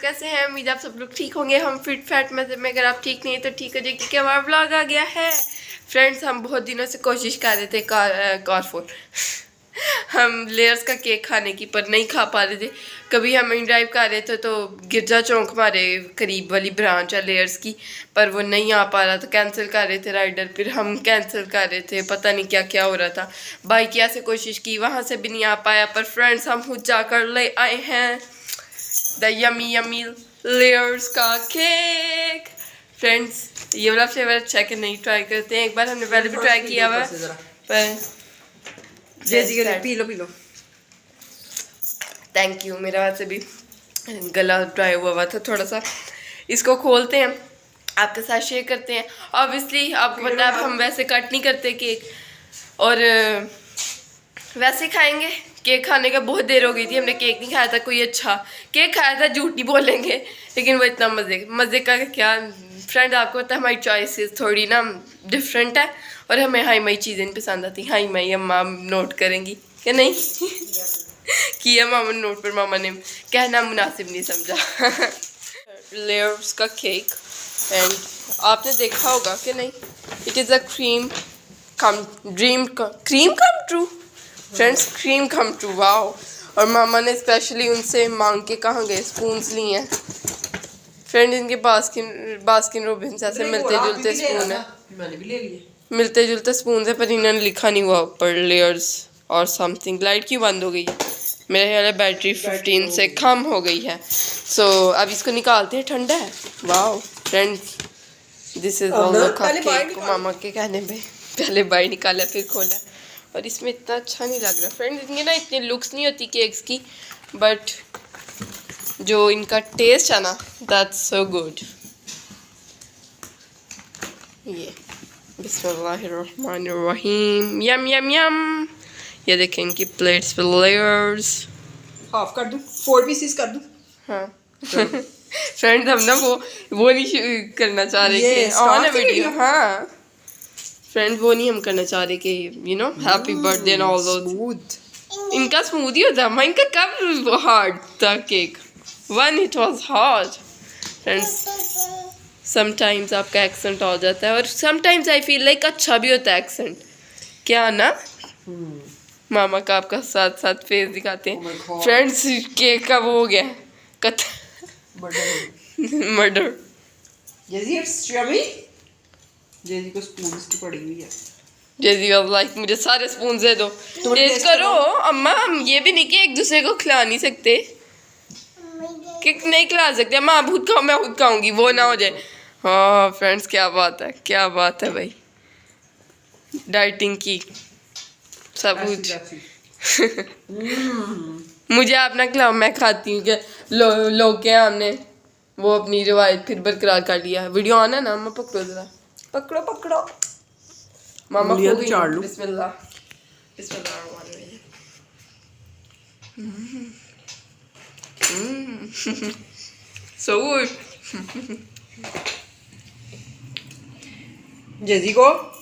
कैसे हैं? उम्मीद आप सब लोग ठीक होंगे। हम फिट फैट में अगर आप ठीक नहीं है तो ठीक हो जाए, क्योंकि हमारा व्लॉग आ गया है। फ्रेंड्स, हम बहुत दिनों से कोशिश कर रहे थे हम लेयर्स का केक खाने की, पर नहीं खा पा रहे थे। कभी हम ड्राइव कर रहे थे तो गिरजा चौक हमारे करीब वाली ब्रांच है लेयर्स की, पर वो नहीं आ पा रहा, तो कैंसिल कर रहे थे राइडर। फिर हम कैंसिल कर रहे थे, पता नहीं क्या क्या हो रहा था। बाइकिया से कोशिश की, वहाँ से भी नहीं आ पाया। पर फ्रेंड्स, हम खुद जाकर ले आए हैं द यमी यमी लेयर्स का केक। फ्रेंड्स, ये वाला फ्लेवर अच्छा है कि नहीं, ट्राई करते हैं एक बार। हमने पहले भी ट्राई किया हुआ, पर पी लो। Thank you. मेरा वैसे भी गला ड्राई हुआ था थोड़ा सा। इसको खोलते हैं, आपके साथ शेयर करते हैं। ऑब्वियसली आपको पता है हम वैसे कट नहीं करते केक, और वैसे खाएंगे। केक खाने का बहुत देर हो गई थी, हमने केक नहीं खाया था कोई अच्छा। केक खाया था, झूठ नहीं बोलेंगे, लेकिन वो इतना मज़े का क्या। फ्रेंड, आपको पता है हमारी चॉइसेस थोड़ी ना डिफरेंट है, और हमें हाई माई चीज़ें नहीं पसंद आती। हाई माई अम्मा नोट करेंगी कि नहीं किया मामा नोट, पर मामा ने कहना मुनासिब नहीं समझा। लेयर्स का केक, एंड आपने देखा होगा कि नहीं, it is a cream come true. Friends, cream come true, wow. और मामा ने स्पेशली उनसे मांग के कहाँ गए स्पून्स लिए हैं। फ्रेंड, इनके बास्किन रोबिन्स ऐसे मिलते जुलते स्पून है, मैंने भी ले लिए। मिलते जुलते स्पून है, पर इन्होंने लिखा नहीं हुआ ऊपर लेयर्स और समथिंग। लाइट क्यों बंद हो गई है? मेरे ख्याल है बैटरी 15 से कम हो गई है। सो अब इसको निकालते हैं, ठंडा है। Wow friends, this is all cake. मामा के कहने पे पहले बाई निकाला फिर खोला, और इसमें इतना अच्छा नहीं लग रहा। फ्रेंड्स, इनके ना इतनी लुक्स नहीं होती केक्स की, बट जो इनका टेस्ट है ना, दैट्स सो गुड। ये बिस्मिल्लाहिर्रहमानिर्रहीम, यम यम यम। ये देखें इनकी प्लेट्स पे लेयर्स। हाफ कर दूं, 4 पीसेस कर दूं? हाँ फ्रेंड्स, हम ना वो नहीं करना चाह रहे कि ऑन वीडियो। हाँ फ्रेंड्स, वो नहीं हम करना चाह रहे कि you know happy birthday and all those. इनका स्मूथ ही होता है। इनका कब हार्ड था cake? One it was hard. Friends, sometimes आपका एक्सेंट हो जाता है, और समटाइम्स आई फील लाइक अच्छा भी होता है एक्सेंट, क्या ना। मामा का आपका साथ साथ फेस दिखाते हैं। फ्रेंड्स, केक का वो हो गया मर्डर। जेजी, इट्स यम्मी। जेजी को स्पून्स की पड़ी हुई है। जेजी वाज लाइक, मुझे सारे स्पून दे दो, टेस्ट करो। अम्मा, हम ये भी नहीं कि एक दूसरे को खिला नहीं सकते, कि नहीं खिला सकते। अम्मा आप खुद खाओ, मैं खुद खाऊंगी, वो ना हो जाए। हाँ फ्रेंड्स, क्या बात है, क्या बात है भाई, डाइटिंग की सब कुछ। मुझे आप ना खिलाओ, मैं खाती हूँ। क्या लोग क्या, हमने वो अपनी रिवायत फिर बरकरार कर लिया। वीडियो ऑन है ना? अम्मा पकड़ो जरा, पकड़ो। मामा को भी चाड़ लो। बिस्मिल्लाह सो गुड। जेजी को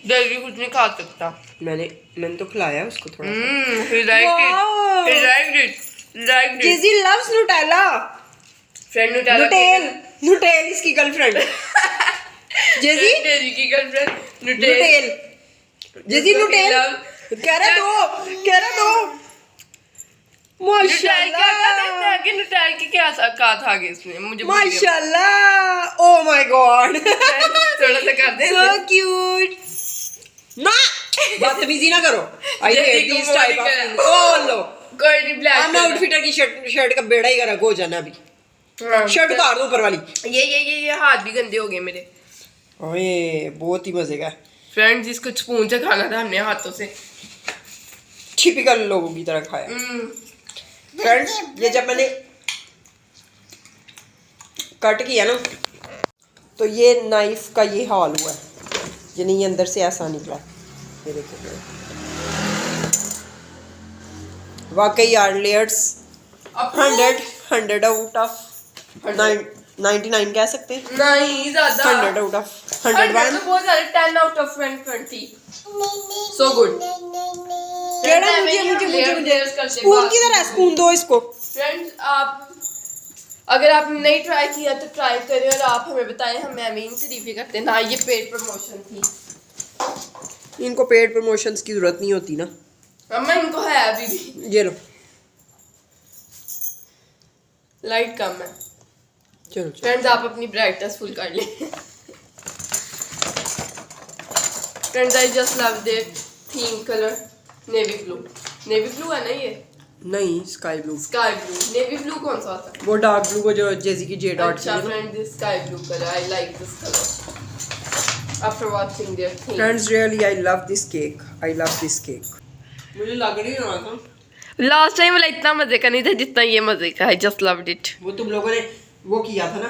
जल्दी कुछ नहीं खा सकता। मैंने तो खिलाया उसको थोड़ा सा। he liked it. JG loves Nutella. Friend, Nutella इसकी गर्लफ्रेंड। जेजी की गर्लफ्रेंड जेजी Nutella कह रहा दो माशाल्लाह। क्या कहा था आगे इसमें, मुझे माशाल्लाह, ओह माय गॉड, थोड़ा सा कर दे। So cute. ना बदतमीजी ना करो। I hate this type of. ओ लो, कोई नहीं, ब्लैक हमने आउटफिटर की शर्ट का बेड़ा ही करा हो जाना। अभी शर्ट उतार दो ऊपर वाली। ये हाथ भी गंदे हो गए मेरे। ओए, बहुत ही मजे का। फ्रेंड्स, इसको स्पून से खाना था हमने, हाथों से। टिपिकल लोगों की तरह खाया। फ्रेंड्स, ये जब मैंने कट किया ना, तो ये नाइफ का ये हाल हुआ है, यानी ये अंदर से ऐसा निकला। ये देखिए, वाकई यार लेयर्स 100 आउट ऑफ 99 कह सकते हैं। नहीं, ज्यादा 100 आउट ऑफ 101। तो बहुत ज्यादा, 10 आउट ऑफ 20। So good. मुझे स्पून किधर है? स्पून दो इसको। फ्रेंड्स आप अगर आपने नहीं ट्राई किया तो ट्राई करें और आप हमें बताएं, हम अमीन तारीफी करते हैं ना। ये पेड प्रमोशन थी। इनको पेड प्रमोशंस की जरूरत नहीं होती ना। अम्मा इनको है अभी भी। ये लो, लाइट कम है। चलो फ्रेंड्स आप अपनी ब्राइटनेस फुल कर लें। Friends I just love their theme colour navy blue. Navy blue है ना ये? नहीं, sky blue. Sky blue. Navy blue कौन सा होता है? वो डार्क ब्लू को जो जेजी की जे डॉट अच्छा friend, this sky blue colour I like this colour after watching their theme. Friends really I love this cake, I love this cake. मुझे लग नहीं रहा था लास्ट टाइम वाला इतना मजे का नहीं था जितना ये मजे का है। Just loved it. वो तुम लोगों ने वो किया था ना,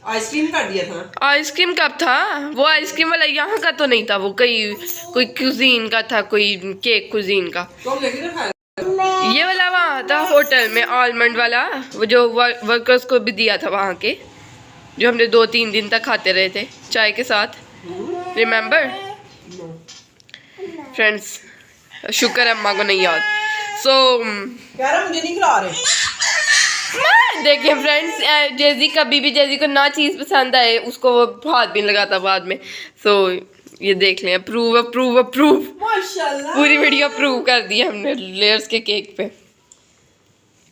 आइसक्रीम कर दिया था ना। आइसक्रीम कब था? वो आइसक्रीम वाला यहाँ का तो नहीं था, वो कोई क्यूजीन का था, कोई केक क्यूजीन का। तो हम लेके खाया। ये वाला वहाँ था होटल में, आलमंड वाला, वो जो वर्कर्स को भी दिया था वहाँ के, जो हमने 2-3 दिन तक खाते रहे थे चाय के साथ। Remember friends? शुक्र है अम्मा को नहीं याद। सो यार मुझे नहीं खिला रहे। देखिए फ्रेंड्स, जेजी कभी भी जेजी को ना चीज़ पसंद आए उसको वो हाथ भी नहीं लगाता बाद में। सो ये देख लें, अप्रूव अप्रूव अप्रूव। माशाल्लाह पूरी वीडियो अप्रूव कर दी हमने लेयर्स के केक पे।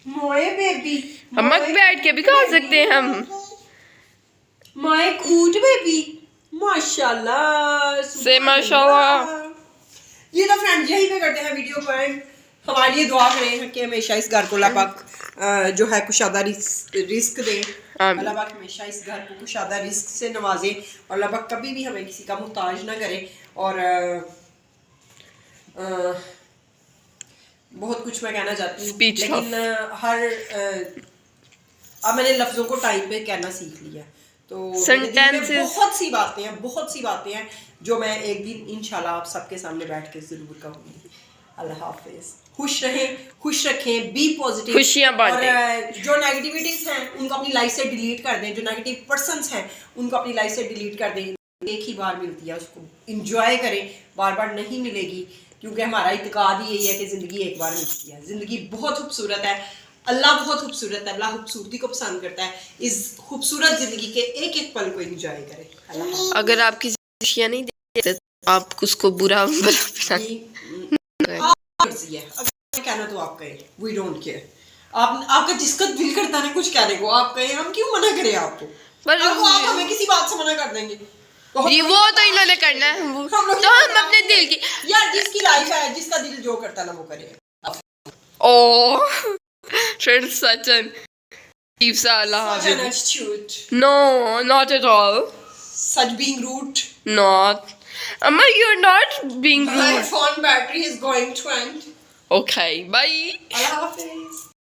मोए बेबी, अम्मा बैठ के भी खा सकते हैं हम। माय क्यूट बेबी, माशाल्लाह से माशाल्लाह। ये तो फ्रेंड यही पे करते हैं वीडियो को एंड। हमारी ये दुआ करें कि हमेशा इस घर को अल्लाह पाक जो है कुशादा रिस्क दे। अल्लाह पाक हमेशा इस घर को कुशादा रिस्क से नवाजे और अल्लाह पाक कभी भी हमें किसी का मुहताज ना करे। और बहुत कुछ मैं कहना चाहती हूँ, लेकिन अब मैंने लफ्ज़ों को टाइम पे कहना सीख लिया। तो बहुत सी बातें हैं जो मैं एक दिन इंशाल्लाह आप सबके सामने बैठ के जरूर कहूँगी। अल्लाह हाफिज। खुश रहें, खुश रखें, बी पॉजिटिव, खुशियाँ बांटें। और जो नेगेटिविटीज़ हैं उनको अपनी लाइफ से डिलीट कर दें। जो नेगेटिव पर्सन्स हैं उनको अपनी लाइफ से डिलीट कर दें। एक ही बार मिलती है, उसको इंजॉय करें, बार बार नहीं मिलेगी, क्योंकि हमारा इत्तेकाद ही यही है कि ज़िंदगी एक बार मिलती है। ज़िंदगी बहुत खूबसूरत है, अल्लाह बहुत खूबसूरत है, अल्लाह खूबसूरती को पसंद करता है। इस खूबसूरत ज़िंदगी के एक एक पल को इंजॉय करें। अगर आप किसी खुशियाँ नहीं देते तो आप उसको बुरा कहना तो आप कहें, वी डोंट केयर। आपका जिसका दिल करता है कुछ कहने को आप कहें, हम क्यों मना करें आपको? पर आप हमें किसी बात से मना कर देंगे जी, वो तो इन्होंने करना है। तो हम अपने दिल की यार, जिसकी लाइफ है, जिसका दिल जो करता है ना वो करे। ओह friends, such an attitude. No, not at all. Such being rude. Not. Amma, you're not being rude. My phone battery is going to end. Okay, bye. Allah Hafiz.